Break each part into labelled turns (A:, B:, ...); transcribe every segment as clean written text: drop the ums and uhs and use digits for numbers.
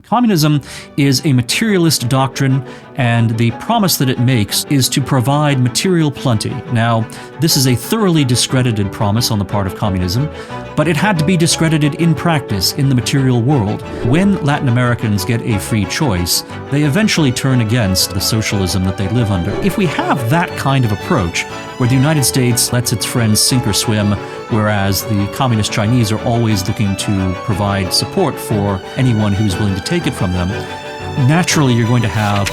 A: Communism is a materialist doctrine, and the promise that it makes is to provide material plenty. Now, this is a thoroughly discredited promise on the part of communism, but it had to be discredited in practice in the material world. When Latin Americans get a free choice, they eventually turn against the socialism that they live under. If we have that kind of approach, where the United States lets its friends sink or swim, whereas the communist Chinese are always looking to provide support for anyone who's willing to take it from them, naturally you're going to have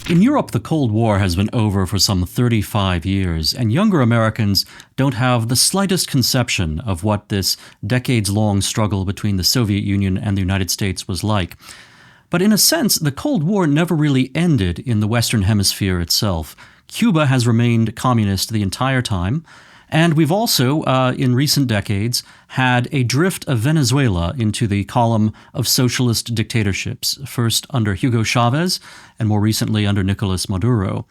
A: In Europe, the Cold War has been over for some 35 years, and younger Americans don't have the slightest conception of what this decades-long struggle between the Soviet Union and the United States was like. But in a sense, the Cold War never really ended in the Western Hemisphere itself. Cuba has remained communist the entire time, and we've also, in recent decades, had a drift of Venezuela into the column of socialist dictatorships, first under Hugo Chavez and more recently under Nicolas Maduro.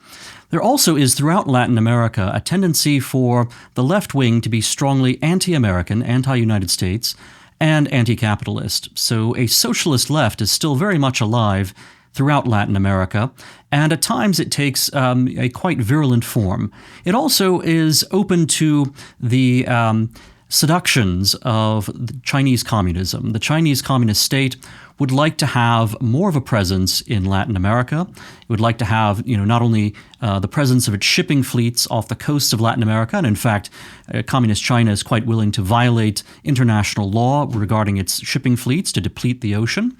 A: There also is throughout Latin America a tendency for the left wing to be strongly anti-American, anti-United States, and anti-capitalist. So a socialist left is still very much alive throughout Latin America, and at times it takes a quite virulent form. It also is open to the seductions of the Chinese communism. The Chinese communist state would like to have more of a presence in Latin America. It would like to have, not only the presence of its shipping fleets off the coasts of Latin America, and in fact, communist China is quite willing to violate international law regarding its shipping fleets to deplete the ocean.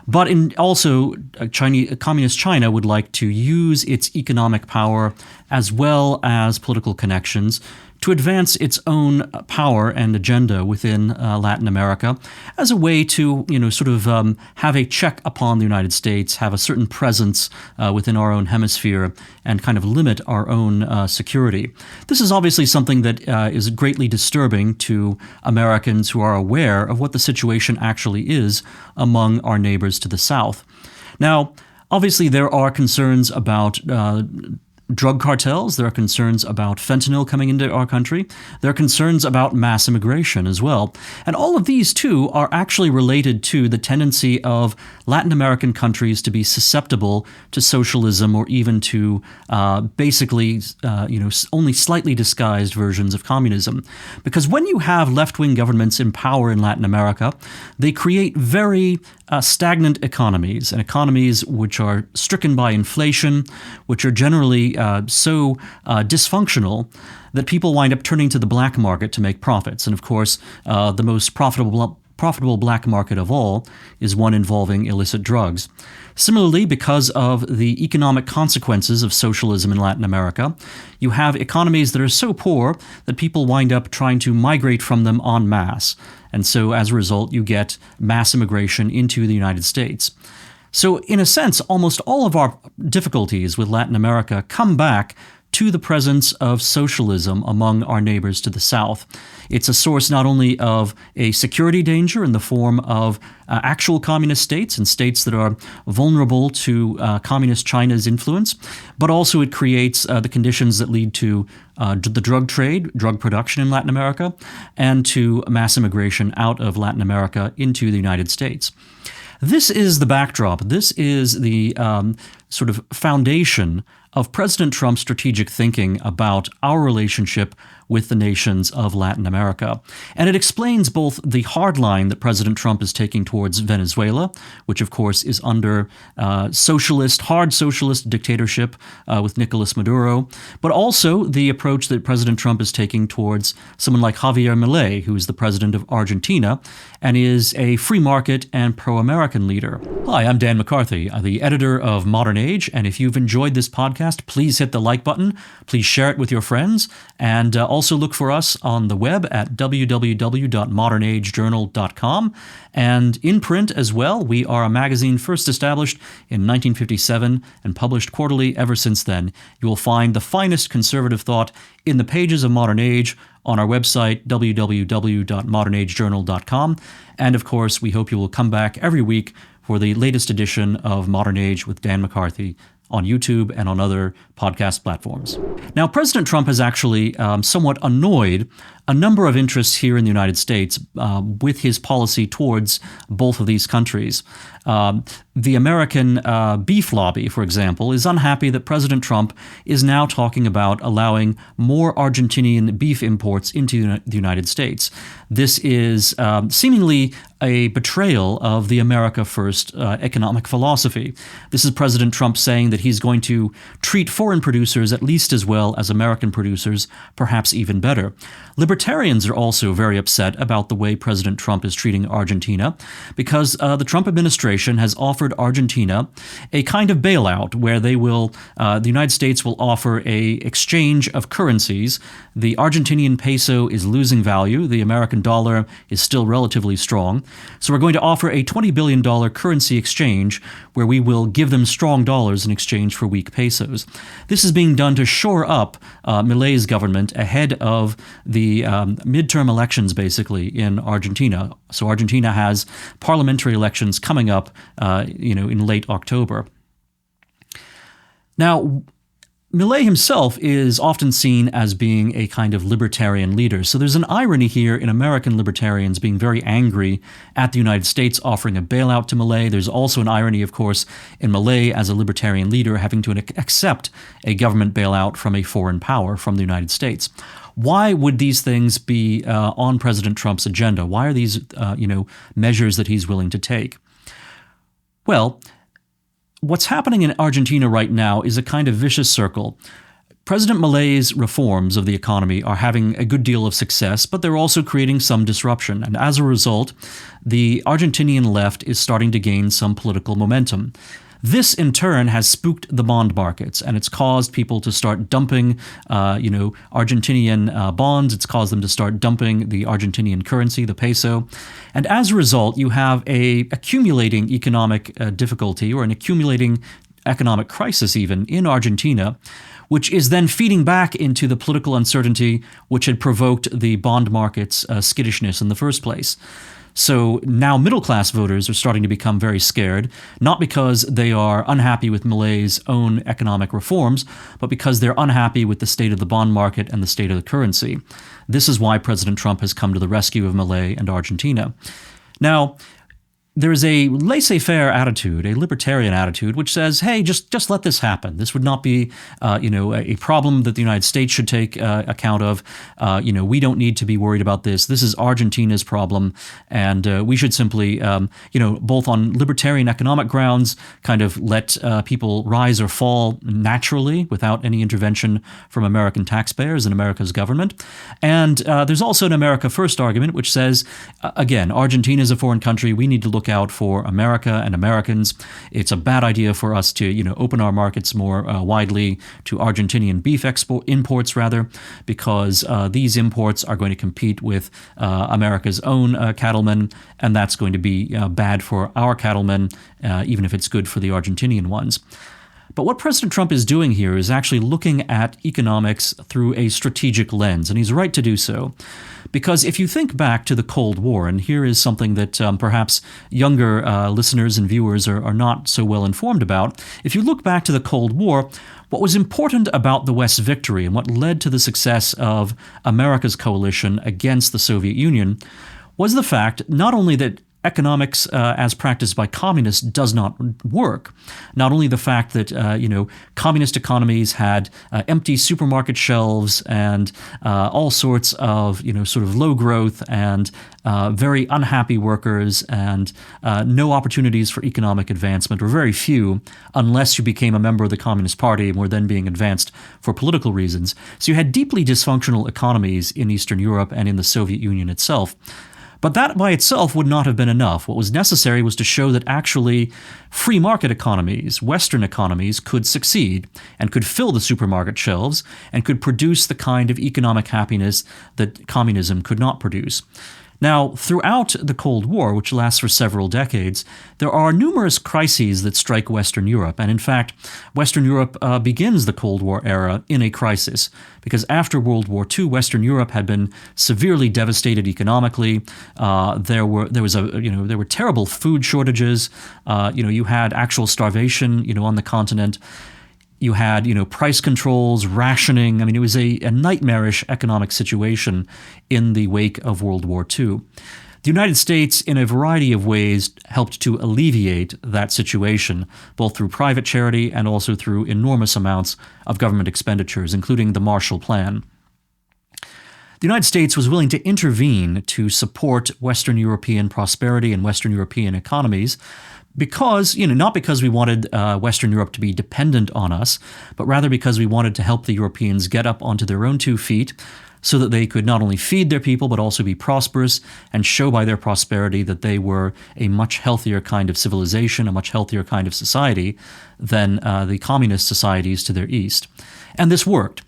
A: But also, communist China would like to use its economic power as well as political connections to advance its own power and agenda within Latin America as a way to, have a check upon the United States, have a certain presence within our own hemisphere, and kind of limit our own security. This is obviously something that is greatly disturbing to Americans who are aware of what the situation actually is among our neighbors to the south. Now, obviously, there are concerns about drug cartels. There are concerns about fentanyl coming into our country. There are concerns about mass immigration as well. And all of these, too, are actually related to the tendency of Latin American countries to be susceptible to socialism or even to only slightly disguised versions of communism. Because when you have left-wing governments in power in Latin America, they create very stagnant economies, and economies which are stricken by inflation, which are generally so dysfunctional that people wind up turning to the black market to make profits. And of course, the most profitable black market of all is one involving illicit drugs. Similarly, because of the economic consequences of socialism in Latin America, you have economies that are so poor that people wind up trying to migrate from them en masse. And so as a result, you get mass immigration into the United States. So in a sense, almost all of our difficulties with Latin America come back to the presence of socialism among our neighbors to the south. It's a source not only of a security danger in the form of actual communist states and states that are vulnerable to communist China's influence, but also it creates the conditions that lead to the drug trade, drug production in Latin America, and to mass immigration out of Latin America into the United States. This is the backdrop. This is the sort of foundation of President Trump's strategic thinking about our relationship with the nations of Latin America. And it explains both the hard line that President Trump is taking towards Venezuela, which of course is under hard socialist dictatorship with Nicolas Maduro, but also the approach that President Trump is taking towards someone like Javier Milei, who is the president of Argentina and is a free market and pro-American leader. Hi, I'm Dan McCarthy, the editor of Modern Age, and if you've enjoyed this podcast, please hit the like button, please share it with your friends, and also look for us on the web at www.modernAgeJournal.com, and in print as well. We are a magazine first established in 1957 and published quarterly ever since then. You will find the finest conservative thought in the pages of Modern Age on our website, www.modernAgeJournal.com, and of course, we hope you will come back every week for the latest edition of Modern Age with Dan McCarthy on YouTube and on other podcast platforms. Now, President Trump is actually somewhat annoyed a number of interests here in the United States with his policy towards both of these countries. The American beef lobby, for example, is unhappy that President Trump is now talking about allowing more Argentinian beef imports into the United States. This is seemingly a betrayal of the America First economic philosophy. This is President Trump saying that he's going to treat foreign producers at least as well as American producers, perhaps even better. Libertarians are also very upset about the way President Trump is treating Argentina because the Trump administration has offered Argentina a kind of bailout where they will, the United States will offer a exchange of currencies. The Argentinian peso is losing value. The American dollar is still relatively strong. So we're going to offer a $20 billion currency exchange where we will give them strong dollars in exchange for weak pesos. This is being done to shore up Milei's government ahead of the midterm elections, basically, in Argentina. So Argentina has parliamentary elections coming up, in late October. Now, Milei himself is often seen as being a kind of libertarian leader. So there's an irony here in American libertarians being very angry at the United States offering a bailout to Milei. There's also an irony, of course, in Milei as a libertarian leader having to accept a government bailout from a foreign power, from the United States. Why would these things be on President Trump's agenda? Why are these, measures that he's willing to take? Well, what's happening in Argentina right now is a kind of vicious circle. President Milei's reforms of the economy are having a good deal of success, but they're also creating some disruption. And as a result, the Argentinian left is starting to gain some political momentum. This, in turn, has spooked the bond markets, and it's caused people to start dumping, Argentinian bonds. It's caused them to start dumping the Argentinian currency, the peso. And as a result, you have a accumulating economic difficulty, or an accumulating economic crisis even, in Argentina, which is then feeding back into the political uncertainty which had provoked the bond market's skittishness in the first place. So now middle-class voters are starting to become very scared, not because they are unhappy with Milei's own economic reforms, but because they're unhappy with the state of the bond market and the state of the currency. This is why President Trump has come to the rescue of Milei and Argentina. Now, there is a laissez-faire attitude, a libertarian attitude, which says, hey, just let this happen. This would not be, a problem that the United States should take account of. We don't need to be worried about this. This is Argentina's problem, and we should simply, both on libertarian economic grounds, kind of let people rise or fall naturally without any intervention from American taxpayers and America's government. And there's also an America First argument, which says, again, Argentina is a foreign country. We need to look out for America and Americans. It's a bad idea for us to, open our markets more widely to Argentinian beef imports, because these imports are going to compete with America's own cattlemen, and that's going to be bad for our cattlemen, even if it's good for the Argentinian ones. But what President Trump is doing here is actually looking at economics through a strategic lens, and he's right to do so. Because if you think back to the Cold War, and here is something that perhaps younger listeners and viewers are not so well informed about, if you look back to the Cold War, what was important about the West's victory and what led to the success of America's coalition against the Soviet Union was the fact not only that economics as practiced by communists does not work. Not only the fact that, communist economies had empty supermarket shelves and all sorts of, sort of low growth and very unhappy workers and no opportunities for economic advancement, or very few, unless you became a member of the Communist Party and were then being advanced for political reasons. So you had deeply dysfunctional economies in Eastern Europe and in the Soviet Union itself. But that by itself would not have been enough. What was necessary was to show that actually free market economies, Western economies, could succeed and could fill the supermarket shelves and could produce the kind of economic happiness that communism could not produce. Now, throughout the Cold War, which lasts for several decades, there are numerous crises that strike Western Europe. And in fact, Western Europe begins the Cold War era in a crisis, because after World War II, Western Europe had been severely devastated economically. There were terrible food shortages. You had actual starvation, on the continent. You had, price controls, rationing. I mean, it was a nightmarish economic situation in the wake of World War II. The United States, in a variety of ways, helped to alleviate that situation, both through private charity and also through enormous amounts of government expenditures, including the Marshall Plan. The United States was willing to intervene to support Western European prosperity and Western European economies because, not because we wanted Western Europe to be dependent on us, but rather because we wanted to help the Europeans get up onto their own 2 feet so that they could not only feed their people but also be prosperous and show by their prosperity that they were a much healthier kind of civilization, a much healthier kind of society than the communist societies to their east. And this worked.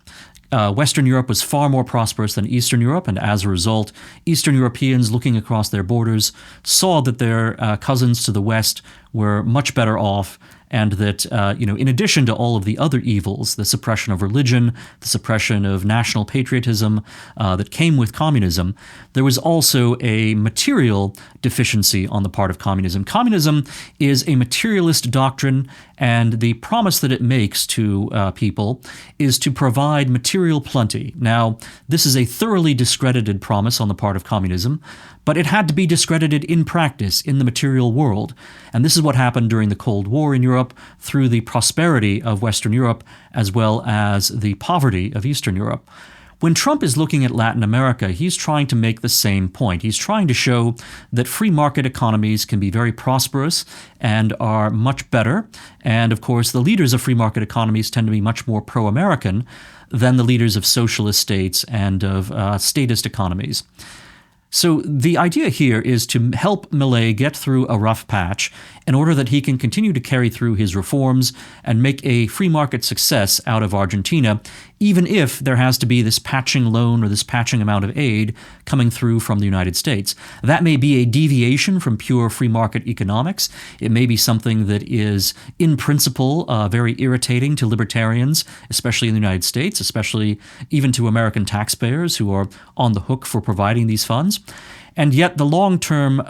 A: Western Europe was far more prosperous than Eastern Europe, and as a result, Eastern Europeans looking across their borders saw that their cousins to the west were much better off, and that, in addition to all of the other evils, the suppression of religion, the suppression of national patriotism that came with communism, there was also a material deficiency on the part of communism. Communism is a materialist doctrine, and the promise that it makes to people is to provide material plenty. Now, this is a thoroughly discredited promise on the part of communism, but it had to be discredited in practice in the material world. And this is what happened during the Cold War in Europe through the prosperity of Western Europe as well as the poverty of Eastern Europe. When Trump is looking at Latin America, he's trying to make the same point. He's trying to show that free market economies can be very prosperous and are much better. And of course, the leaders of free market economies tend to be much more pro-American than the leaders of socialist states and of statist economies. So the idea here is to help Milei get through a rough patch in order that he can continue to carry through his reforms and make a free market success out of Argentina, even if there has to be this patching loan or this patching amount of aid coming through from the United States. That may be a deviation from pure free market economics. It may be something that is, in principle, very irritating to libertarians, especially in the United States, especially even to American taxpayers who are on the hook for providing these funds. And yet the long-term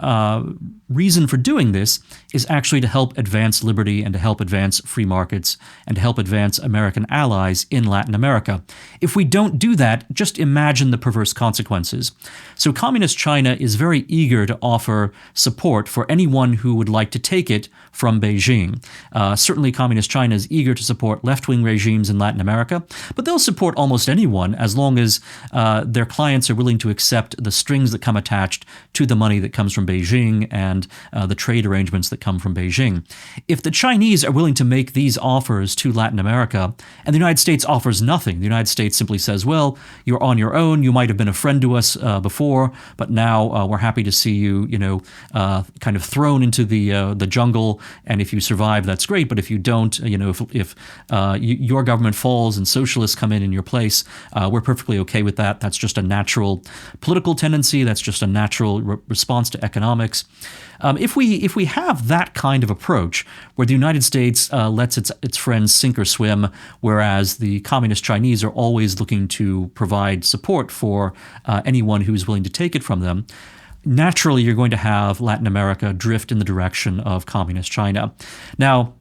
A: reason for doing this is actually to help advance liberty and to help advance free markets and to help advance American allies in Latin America. If we don't do that, just imagine the perverse consequences. So Communist China is very eager to offer support for anyone who would like to take it from Beijing. Certainly Communist China is eager to support left-wing regimes in Latin America, but they'll support almost anyone as long as their clients are willing to accept the strings that come attached to the money that comes from Beijing and the trade arrangements that come from Beijing. If the Chinese are willing to make these offers to Latin America and the United States offers nothing, the United States simply says, well, you're on your own, you might have been a friend to us before, but now we're happy to see you, kind of thrown into the jungle, and if you survive, that's great, but if you don't, if your government falls and socialists come in your place, we're perfectly okay with that. That's just a natural political tendency. That's just a natural response to economics. If we have that kind of approach, where the United States lets its friends sink or swim, whereas the communist Chinese are always looking to provide support for anyone who's willing to take it from them, naturally you're going to have Latin America drift in the direction of communist China. Now,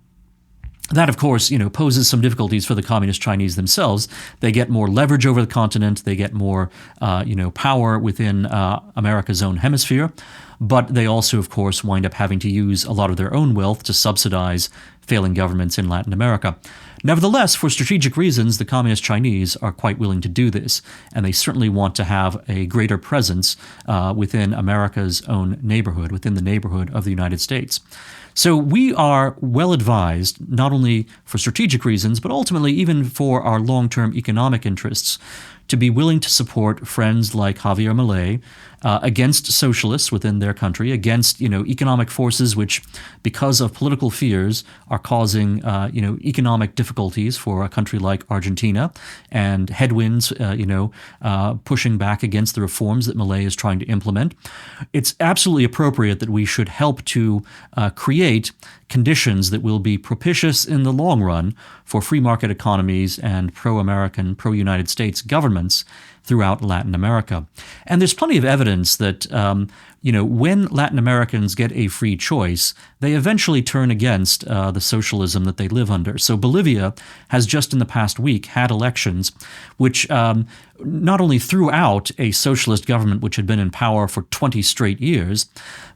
A: that, of course, poses some difficulties for the communist Chinese themselves. They get more leverage over the continent. They get more, power within America's own hemisphere. But they also, of course, wind up having to use a lot of their own wealth to subsidize failing governments in Latin America. Nevertheless, for strategic reasons, the communist Chinese are quite willing to do this, and they certainly want to have a greater presence within America's own neighborhood, within the neighborhood of the United States. So we are well advised, not only for strategic reasons, but ultimately even for our long-term economic interests, to be willing to support friends like Javier Milei against socialists within their country, against economic forces which, because of political fears, are causing economic difficulties for a country like Argentina, and headwinds pushing back against the reforms that Milei is trying to implement. It's absolutely appropriate that we should help to create conditions that will be propitious in the long run for free market economies and pro-American, pro-United States governments governments throughout Latin America. And there's plenty of evidence that, when Latin Americans get a free choice, they eventually turn against the socialism that they live under. So Bolivia has just in the past week had elections which not only threw out a socialist government which had been in power for 20 straight years,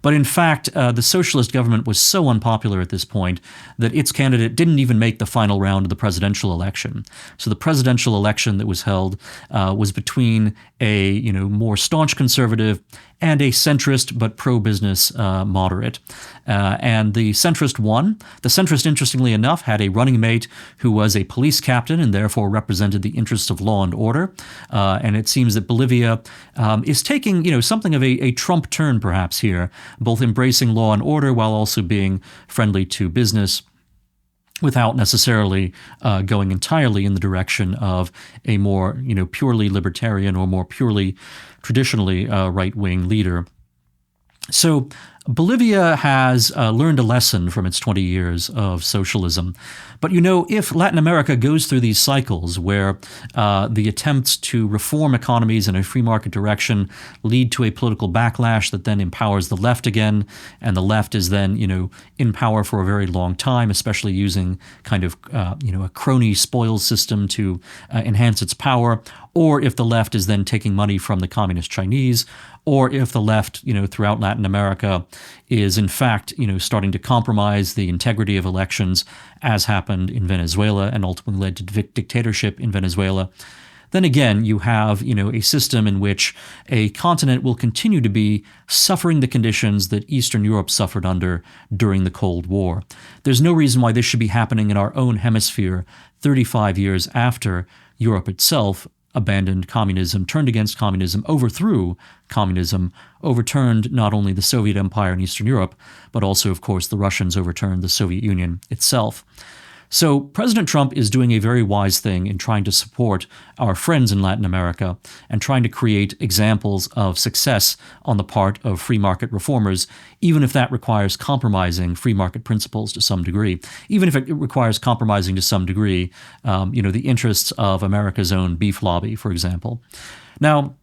A: but in fact, the socialist government was so unpopular at this point that its candidate didn't even make the final round of the presidential election. So the presidential election that was held was between a more staunch conservative and a centrist but pro-business moderate. And the centrist won. The centrist, interestingly enough, had a running mate who was a police captain and therefore represented the interests of law and order. And it seems that Bolivia is taking, something of a Trump turn perhaps here, both embracing law and order while also being friendly to business, without necessarily going entirely in the direction of a more, purely libertarian or more purely traditionally right-wing leader. So Bolivia has learned a lesson from its 20 years of socialism. But, if Latin America goes through these cycles where the attempts to reform economies in a free market direction lead to a political backlash that then empowers the left again, and the left is then, in power for a very long time, especially using kind of, a crony spoils system to enhance its power, or if the left is then taking money from the communist Chinese, or if the left, throughout Latin America is in fact, starting to compromise the integrity of elections, as happened in Venezuela and ultimately led to dictatorship in Venezuela, then again, you have, a system in which a continent will continue to be suffering the conditions that Eastern Europe suffered under during the Cold War. There's no reason why this should be happening in our own hemisphere 35 years after Europe itself abandoned communism, turned against communism, overthrew communism, overturned not only the Soviet Empire in Eastern Europe, but also, of course, the Russians overturned the Soviet Union itself. So President Trump is doing a very wise thing in trying to support our friends in Latin America and trying to create examples of success on the part of free market reformers, even if that requires compromising free market principles to some degree, even if it requires compromising to some degree, the interests of America's own beef lobby, for example. Now,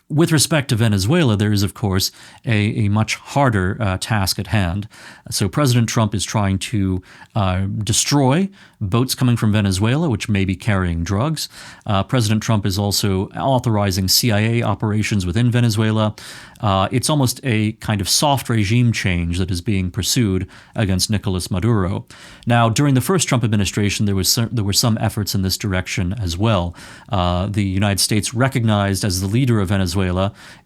A: with respect to Venezuela, there is, of course, a much harder task at hand. So President Trump is trying to destroy boats coming from Venezuela, which may be carrying drugs. President Trump is also authorizing CIA operations within Venezuela. It's almost a kind of soft regime change that is being pursued against Nicolas Maduro. Now, during the first Trump administration, there were some efforts in this direction as well. The United States recognized as the leader of Venezuela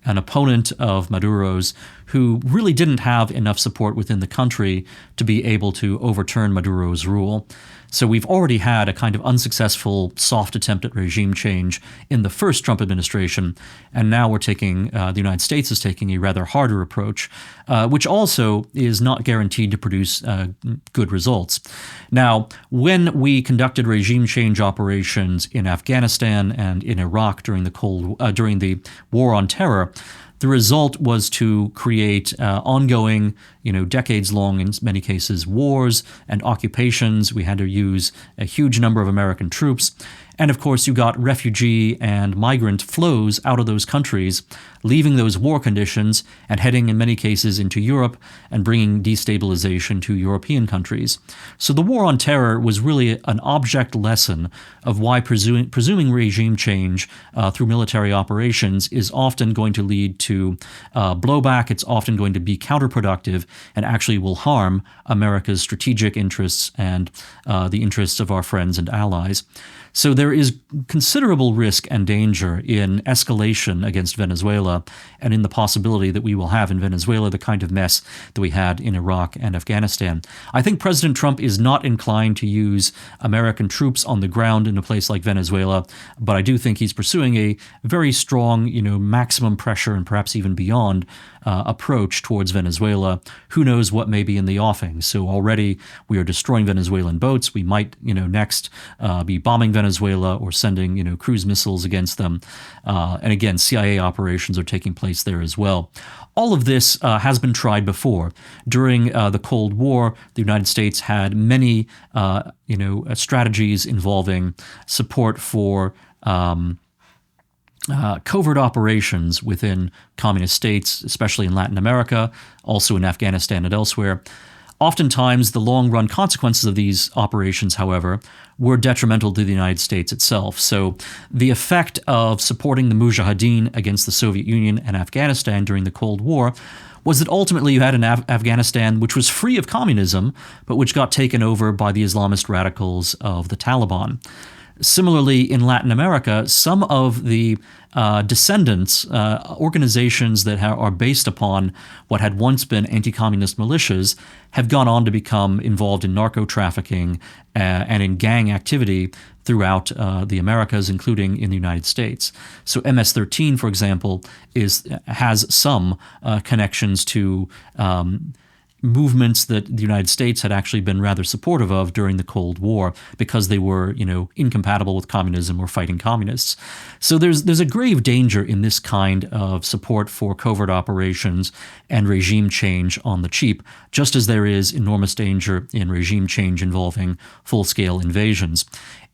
A: an opponent of Maduro's who really didn't have enough support within the country to be able to overturn Maduro's rule. So we've already had a kind of unsuccessful soft attempt at regime change in the first Trump administration, and now the United States is taking a rather harder approach, which also is not guaranteed to produce good results. Now, when we conducted regime change operations in Afghanistan and in Iraq during the War on Terror, the result was to create ongoing, decades-long, in many cases, wars and occupations. We had to use a huge number of American troops. And of course, you got refugee and migrant flows out of those countries, leaving those war conditions and heading in many cases into Europe and bringing destabilization to European countries. So the war on terror was really an object lesson of why presuming regime change through military operations is often going to lead to blowback. It's often going to be counterproductive and actually will harm America's strategic interests and the interests of our friends and allies. So there is considerable risk and danger in escalation against Venezuela and in the possibility that we will have in Venezuela the kind of mess that we had in Iraq and Afghanistan. I think President Trump is not inclined to use American troops on the ground in a place like Venezuela, but I do think he's pursuing a very strong, maximum pressure and perhaps even beyond approach towards Venezuela. Who knows what may be in the offing? So already we are destroying Venezuelan boats. We might, next be bombing Venezuela or sending, cruise missiles against them. And again, CIA operations are taking place there as well. All of this has been tried before. During the Cold War, the United States had many, strategies involving support for covert operations within communist states, especially in Latin America, also in Afghanistan and elsewhere. Oftentimes, the long-run consequences of these operations, however, were detrimental to the United States itself. So the effect of supporting the Mujahideen against the Soviet Union and Afghanistan during the Cold War was that ultimately you had an Afghanistan which was free of communism, but which got taken over by the Islamist radicals of the Taliban. Similarly, in Latin America, some of the descendants, organizations that are based upon what had once been anti-communist militias, have gone on to become involved in narco-trafficking and in gang activity throughout the Americas, including in the United States. So MS-13, for example, has some connections to movements that the United States had actually been rather supportive of during the Cold War because they were, incompatible with communism or fighting communists. So there's a grave danger in this kind of support for covert operations and regime change on the cheap, just as there is enormous danger in regime change involving full-scale invasions.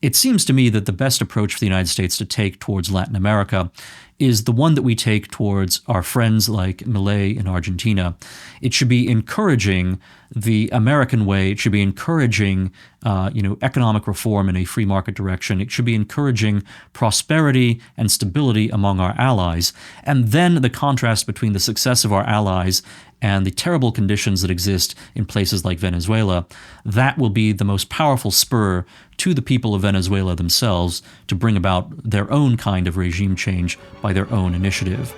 A: It seems to me that the best approach for the United States to take towards Latin America is the one that we take towards our friends like Milei in Argentina. It should be encouraging the American way. It should be encouraging, economic reform in a free market direction. It should be encouraging prosperity and stability among our allies. And then the contrast between the success of our allies and the terrible conditions that exist in places like Venezuela, that will be the most powerful spur to the people of Venezuela themselves to bring about their own kind of regime change by their own initiative.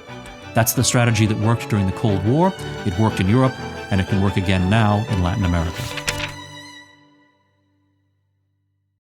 A: That's the strategy that worked during the Cold War. It worked in Europe, and it can work again now in Latin America.